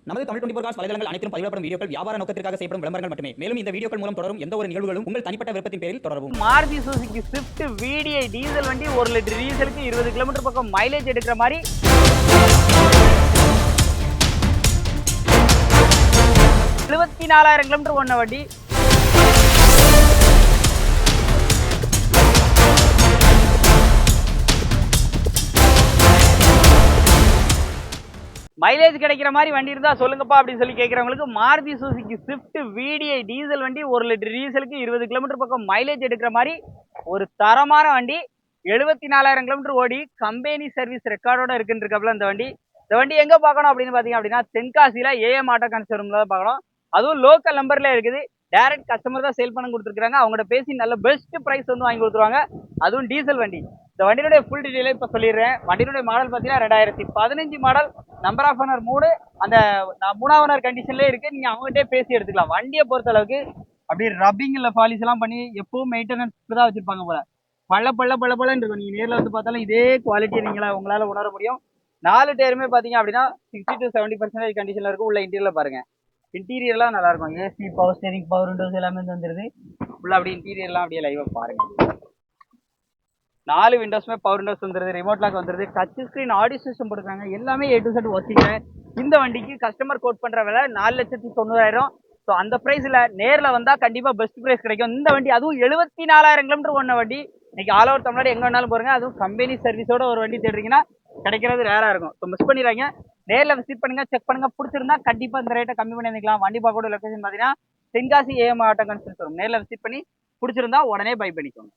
நமது தமிழ் 24 காஸ் வலைதளங்கள் அனைத்தும் பதிவிடப்படும் வீடியோக்கள் வியாபார நோக்கத்திற்காக செய்யப்படும் விளம்பரங்கள் மட்டுமே. மேலும் இந்த வீடியோக்கள் மூலம் தொடரும் எந்த ஒரு நிகழ்வுகளும் உங்கள் தனிப்பட்ட விருப்பத்தின் பேரில் தொடரவும். Maruti Suzuki Swift VDI diesel வண்டி 1 லிட்டர் டீசலுக்கு 20 கிலோமீட்டர் பக்கம் மைலேஜ் எடுக்கிற மாதிரி 74,000 கிலோமீட்டர் ஓடின வண்டி. மைலேஜ் கிடைக்கிற மாதிரி வண்டி இருந்தா சொல்லுங்கப்பா அப்படின்னு சொல்லி கேட்கறவங்களுக்கு Maruti Suzuki Swift VDI diesel வண்டி 1 லிட்டர் டீசலுக்கு 20 கிலோமீட்டர் பக்கம் மைலேஜ் எடுக்கிற மாதிரி ஒரு தரமான வண்டி. 74,000 கிலோமீட்டர் ஓடி கம்பெனி சர்வீஸ் ரெக்கார்டோட இருக்குன்றப்பல இந்த வண்டி எங்க பார்க்கணும் அப்படின்னு பாத்தீங்க அப்படின்னா தென்காசியில AM ஆட்டோ கன்சர்ன்ல தான் பார்க்கணும். அதுவும் லோக்கல் நம்பர்ல இருக்குது. டைரக்ட் கஸ்டமர் தான் சேல் பண்ண கொடுத்துருக்காங்க. அவங்கள்ட்ட பேசி நல்ல பெஸ்ட் பிரைஸ் வந்து வாங்கி கொடுத்துருவாங்க. அதுவும் டீசல் வண்டி. இந்த வண்டியுடைய ஃபுல் டீடைலை இப்போ சொல்லிடுறேன். வண்டியுடைய மாடல் பார்த்தீங்கன்னா 2015 மாடல், நம்பர் ஆஃப் ஓனர் 3, அந்த 3ஆம் ஓனர் கண்டிஷன்லேயே இருக்கு. நீங்க அவங்ககிட்டே பேசி எடுத்துக்கலாம். வண்டியை பொறுத்த அளவுக்கு அப்படியே ரப்பிங் இல்லை பாலிஸ் எல்லாம் பண்ணி எப்பவும் மெயின்டெனன்ஸ் தான் வச்சிருப்பாங்க போல. பள்ளன்னு இருக்கும். நீங்க நேரில் வந்து பார்த்தாலும் இதே குவாலிட்டியை உங்களால உணர முடியும். 4 டயருமே பார்த்தீங்க அப்படின்னா 60 to 70% கண்டிஷன்ல இருக்கும். உள்ள இன்டீரியர்ல பாருங்க. இன்டீரியர்லாம் நல்லா இருக்கும். AC, power steering, power Windows எல்லாமே வந்துருது. உள்ள அப்படியே இன்டீரியர்லாம் அப்படியே லைவா பாருங்க. 4 விண்டோஸ்மே பவர் விண்டோஸ் வந்துருது. ரிமோட் லாக் வந்துருது. டச் ஸ்கிரீன் ஆடியோ சிஸ்டம் போட்டுருக்காங்க. எல்லாமே A to Z ஒர்க்கிங்க. இந்த வண்டிக்கு கஸ்டமர் கோட் பண்ற விலை 4,90,000. ஸோ அந்த பிரைஸ்ல நேர்ல வந்தா கண்டிப்பா பெஸ்ட் பிரைஸ் கிடைக்கும். இந்த வண்டி அதுவும் 74,000 கிலோமீட்டர் ஓடின வண்டி. இன்னைக்கு ஆல் ஓவர் தமிழ்நாடு எங்க வேணாலும் போறீங்க. அதுவும் கம்பெனி சர்வீஸோட ஒரு வண்டி தேடுறீங்கன்னா கிடைக்கிறது ரேரா இருக்கும். ஸோ மிஸ் பண்ணிடுறாங்க. நேரில் விசிட் பண்ணுங்க, செக் பண்ணுங்க. பிடிச்சிருந்தா கண்டிப்பா இந்த ரேட்டை கம்மி பண்ணி வந்துக்கலாம். வண்டி பார்க்க லொகேஷன் பார்த்தீங்கன்னா தென்காசி AM ஆட்டோ கன்சல்ட் வரும். நேரில் விசிட் பண்ணி பிடிச்சிருந்தா உடனே பை பண்ணிக்கோங்க.